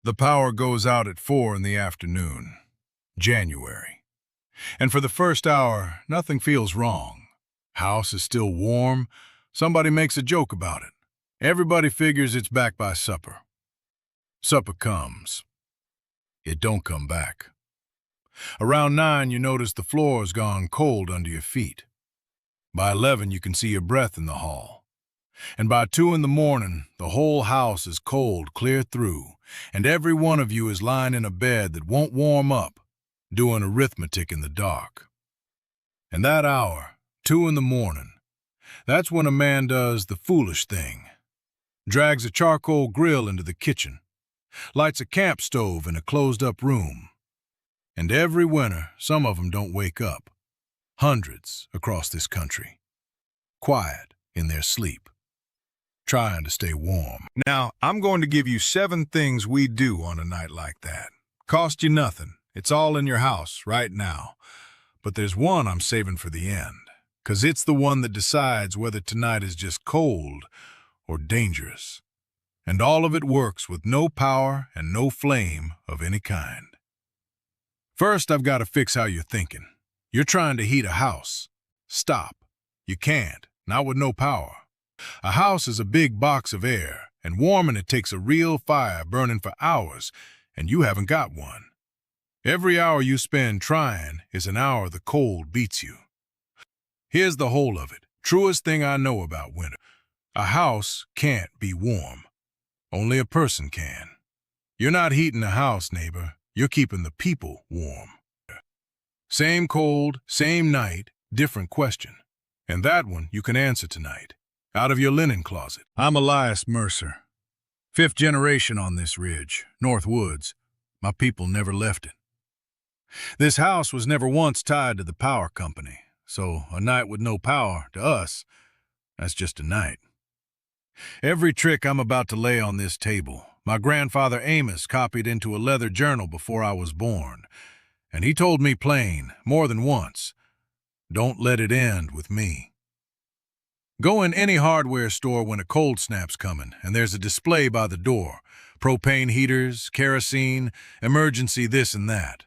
The power goes out at 4 in the afternoon, January. And for the first hour, nothing feels wrong. House is still warm. Somebody makes a joke about it. Everybody figures it's back by supper. Supper comes. It don't come back. Around 9, you notice the floor's gone cold under your feet. By 11, you can see your breath in the hall. And by 2 in the morning, the whole house is cold clear through, and every one of you is lying in a bed that won't warm up, doing arithmetic in the dark. And that hour, 2 in the morning, that's when a man does the foolish thing. Drags a charcoal grill into the kitchen, lights a camp stove in a closed-up room. And every winter, some of them don't wake up. Hundreds across this country. Quiet in their sleep. Trying to stay warm. Now, I'm going to give you 7 things we do on a night like that. Cost you nothing. It's all in your house right now. But there's one I'm saving for the end, 'cause it's the one that decides whether tonight is just cold or dangerous. And all of it works with no power and no flame of any kind. First, I've got to fix how you're thinking. You're trying to heat a house. Stop. You can't, not with no power. A house is a big box of air, and warming it takes a real fire burning for hours, and you haven't got one. Every hour you spend trying is an hour the cold beats you. Here's the whole of it. Truest thing I know about winter. A house can't be warm. Only a person can. You're not heating the house, neighbor. You're keeping the people warm. Same cold, same night, different question. And that one you can answer tonight. Out of your linen closet. I'm Elias Mercer. 5th generation on this ridge, North Woods. My people never left it. This house was never once tied to the power company, so a night with no power, to us, that's just a night. Every trick I'm about to lay on this table, my grandfather Amos copied into a leather journal before I was born, and he told me plain, more than once, don't let it end with me. Go in any hardware store when a cold snap's coming, and there's a display by the door. Propane heaters, kerosene, emergency this and that.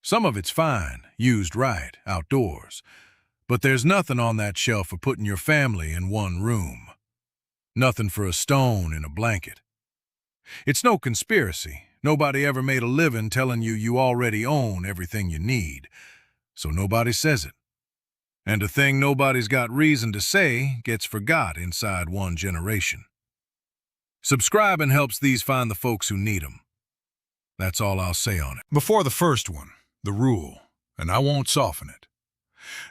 Some of it's fine, used right, outdoors. But there's nothing on that shelf for putting your family in one room. Nothing for a stone in a blanket. It's no conspiracy. Nobody ever made a living telling you you already own everything you need. So nobody says it. And a thing nobody's got reason to say gets forgot inside one generation. Subscribing helps these find the folks who need them. That's all I'll say on it. Before the first one, the rule, and I won't soften it.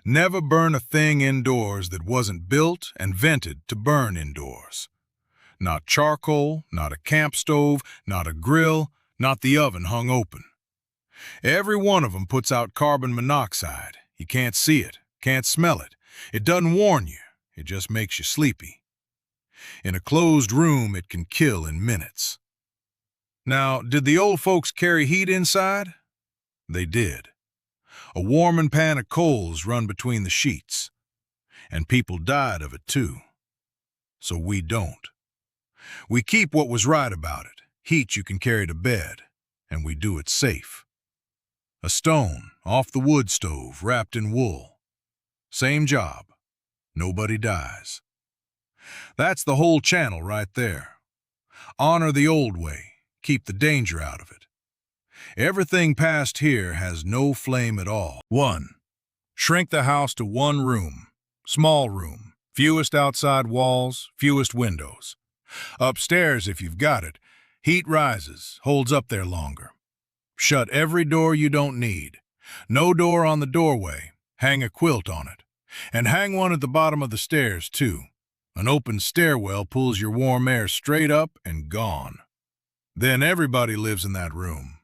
Never burn a thing indoors that wasn't built and vented to burn indoors. Not charcoal, not a camp stove, not a grill, not the oven hung open. Every one of them puts out carbon monoxide. You can't see it. Can't smell it. It doesn't warn you. It just makes you sleepy. In a closed room, it can kill in minutes. Now, did the old folks carry heat inside? They did. A warming pan of coals run between the sheets. And people died of it too. So we don't. We keep what was right about it. Heat you can carry to bed. And we do it safe. A stone off the wood stove wrapped in wool. Same job. Nobody dies. That's the whole channel right there. Honor the old way. Keep the danger out of it. Everything past here has no flame at all. 1. Shrink the house to one room. Small room. Fewest outside walls, fewest windows. Upstairs, if you've got it, heat rises, holds up there longer. Shut every door you don't need. No door on the doorway. Hang a quilt on it. And hang one at the bottom of the stairs, too. An open stairwell pulls your warm air straight up and gone. Then everybody lives in that room.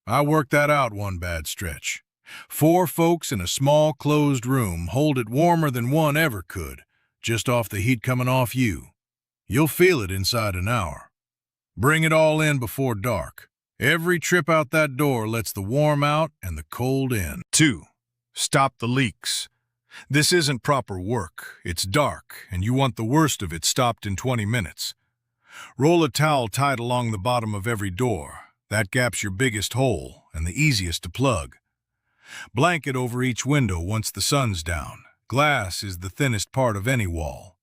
I worked that out one bad stretch. 4 folks in a small closed room hold it warmer than one ever could, just off the heat coming off you. You'll feel it inside an hour. Bring it all in before dark. Every trip out that door lets the warm out and the cold in. 2. Stop the leaks. This isn't proper work. It's dark, and you want the worst of it stopped in 20 minutes. Roll a towel tight along the bottom of every door. That gap's your biggest hole and the easiest to plug. Blanket over each window once the sun's down. Glass is the thinnest part of any wall.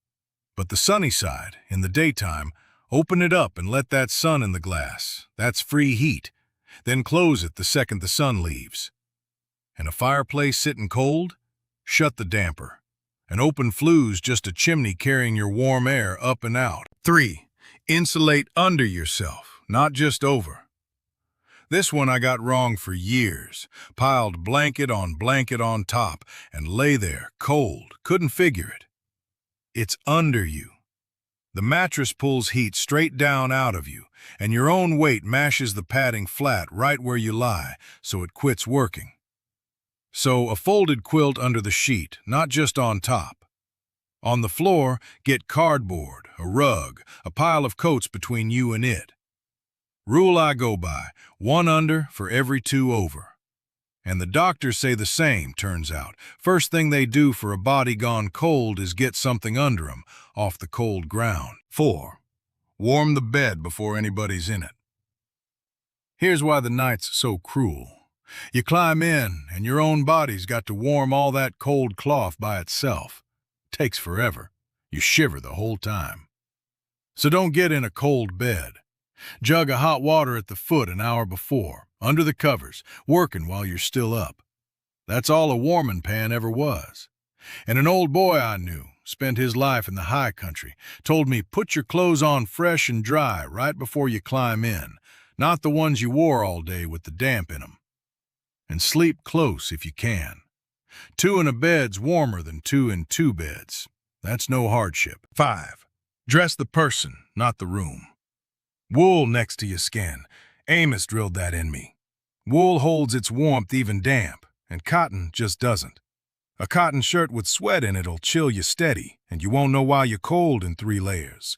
But the sunny side, in the daytime, open it up and let that sun in the glass. That's free heat. Then close it the second the sun leaves. And a fireplace sitting cold? Shut the damper. An open flue's just a chimney carrying your warm air up and out. 3. Insulate under yourself, not just over. This one I got wrong for years. Piled blanket on top and lay there, cold, couldn't figure it. It's under you. The mattress pulls heat straight down out of you, and your own weight mashes the padding flat right where you lie, so it quits working. So a folded quilt under the sheet, not just on top. On the floor, get cardboard, a rug, a pile of coats between you and it. Rule I go by, 1 under for every 2 over. And the doctors say the same, turns out. First thing they do for a body gone cold is get something under 'em, off the cold ground. 4. Warm the bed before anybody's in it. Here's why the night's so cruel. You climb in, and your own body's got to warm all that cold cloth by itself. Takes forever. You shiver the whole time. So don't get in a cold bed. Jug of hot water at the foot an hour before, under the covers, working while you're still up. That's all a warming pan ever was. And an old boy I knew, spent his life in the high country, told me put your clothes on fresh and dry right before you climb in, not the ones you wore all day with the damp in 'em. And sleep close if you can. 2 in a bed's warmer than 2 in 2 beds. That's no hardship. 5. Dress the person, not the room. Wool next to your skin. Amos drilled that in me. Wool holds its warmth even damp, and cotton just doesn't. A cotton shirt with sweat in it'll chill you steady, and you won't know why you're cold in 3 layers.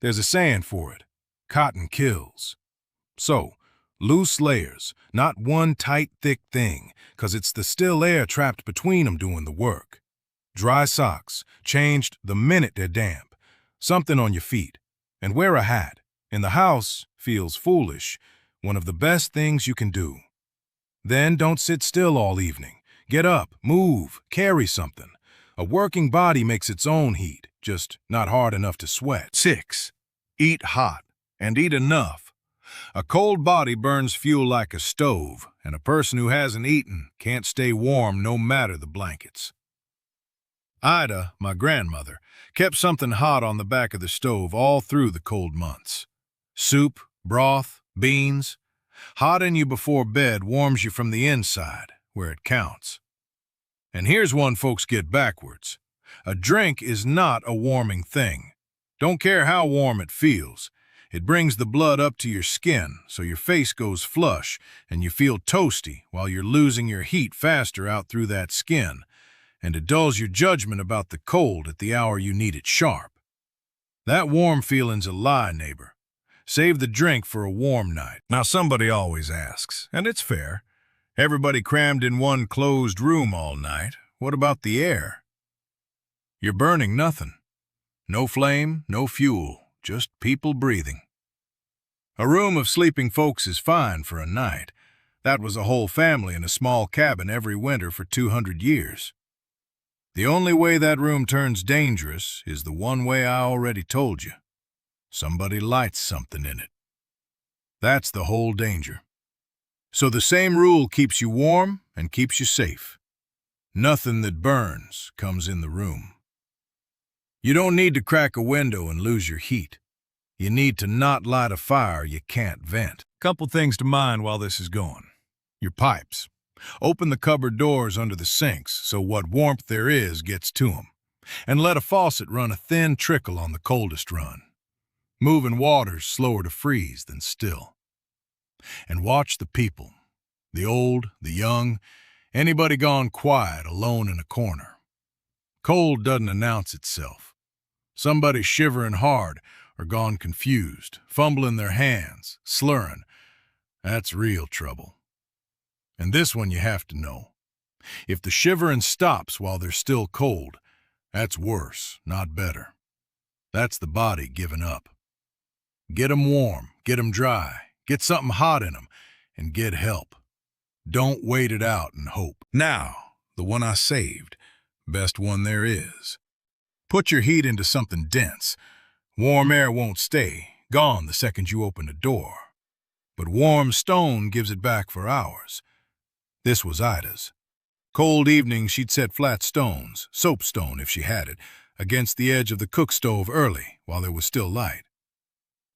There's a saying for it. Cotton kills. So, loose layers, not one tight, thick thing, 'cause it's the still air trapped between 'em doing the work. Dry socks, changed the minute they're damp. Something on your feet. And wear a hat. In the house, feels foolish. One of the best things you can do. Then don't sit still all evening. Get up, move, carry something. A working body makes its own heat, just not hard enough to sweat. 6. Eat hot, and eat enough. A cold body burns fuel like a stove, and a person who hasn't eaten can't stay warm no matter the blankets. Ida, my grandmother, kept something hot on the back of the stove all through the cold months. Soup, broth, beans. Hot in you before bed warms you from the inside, where it counts. And here's one folks get backwards. A drink is not a warming thing. Don't care how warm it feels. It brings the blood up to your skin, so your face goes flush, and you feel toasty while you're losing your heat faster out through that skin, and it dulls your judgment about the cold at the hour you need it sharp. That warm feeling's a lie, neighbor. Save the drink for a warm night. Now somebody always asks, and it's fair. Everybody crammed in one closed room all night. What about the air? You're burning nothing. No flame, no fuel, just people breathing. A room of sleeping folks is fine for a night. That was a whole family in a small cabin every winter for 200 years. The only way that room turns dangerous is the one way I already told you. Somebody lights something in it. That's the whole danger. So the same rule keeps you warm and keeps you safe. Nothing that burns comes in the room. You don't need to crack a window and lose your heat. You need to not light a fire you can't vent. Couple things to mind while this is going. Your pipes. Open the cupboard doors under the sinks so what warmth there is gets to them. And let a faucet run a thin trickle on the coldest run. Moving water's slower to freeze than still. And watch the people. The old, the young, anybody gone quiet alone in a corner. Cold doesn't announce itself. Somebody shivering hard or gone confused, fumbling their hands, slurring. That's real trouble. And this one you have to know. If the shivering stops while they're still cold, that's worse, not better. That's the body giving up. Get 'em warm, get 'em dry, Get something hot in them and get help. Don't wait it out and hope. Now, the one I saved, best one there is. Put your heat into something dense. Warm air won't stay, gone the second you open the door. But warm stone gives it back for hours. This was Ida's. Cold evenings she'd set flat stones, soapstone if she had it, against the edge of the cook stove early while there was still light.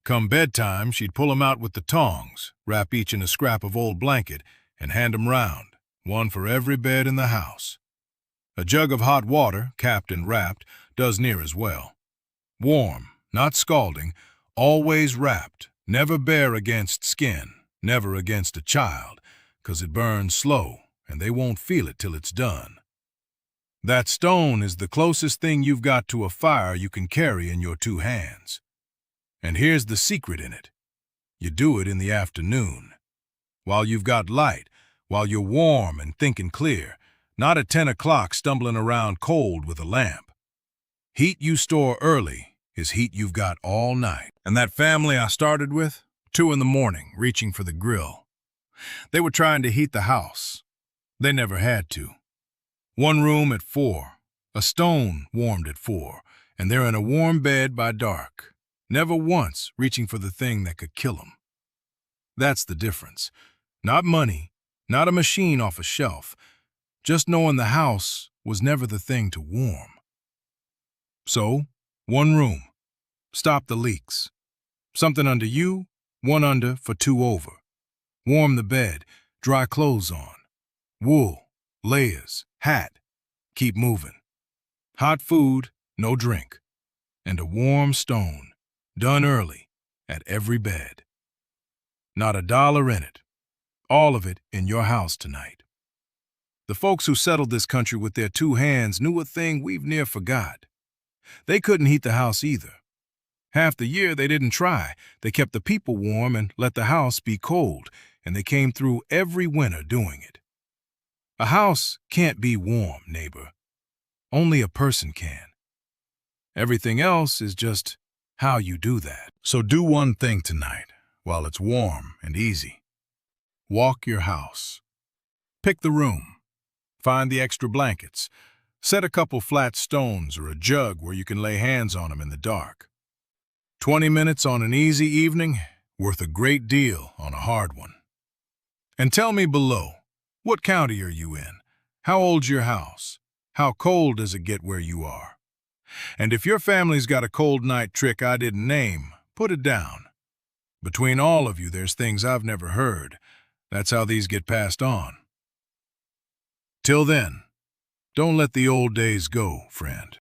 Come bedtime, she'd pull 'em out with the tongs, wrap each in a scrap of old blanket, and hand 'em round, one for every bed in the house. A jug of hot water, capped and wrapped, does near as well. Warm, not scalding, always wrapped, never bare against skin, never against a child, 'cause it burns slow, and they won't feel it till it's done. That stone is the closest thing you've got to a fire you can carry in your two hands. And here's the secret in it. You do it in the afternoon, while you've got light, while you're warm and thinking clear, not at 10 o'clock stumbling around cold with a lamp. Heat you store early is heat you've got all night. And that family I started with, 2 in the morning, reaching for the grill. They were trying to heat the house. They never had to. One room at 4, a stone warmed at 4, and they're in a warm bed by dark, never once reaching for the thing that could kill them. That's the difference. Not money, not a machine off a shelf, just knowing the house was never the thing to warm. So, one room. Stop the leaks. Something under you, one under for 2 over. Warm the bed, dry clothes on. Wool, layers, hat. Keep moving. Hot food, no drink. And a warm stone, done early, at every bed. Not a dollar in it. All of it in your house tonight. The folks who settled this country with their 2 hands knew a thing we've near forgot. They couldn't heat the house either. Half the year they didn't try. They kept the people warm and let the house be cold, and they came through every winter doing it. A house can't be warm, neighbor. Only a person can. Everything else is just how you do that. So do one thing tonight, while it's warm and easy. Walk your house. Pick the room. Find the extra blankets. Set a couple flat stones or a jug where you can lay hands on them in the dark. 20 minutes on an easy evening, worth a great deal on a hard one. And tell me below, what county are you in? How old's your house? How cold does it get where you are? And if your family's got a cold night trick I didn't name, put it down. Between all of you, there's things I've never heard. That's how these get passed on. Till then, don't let the old days go, friend.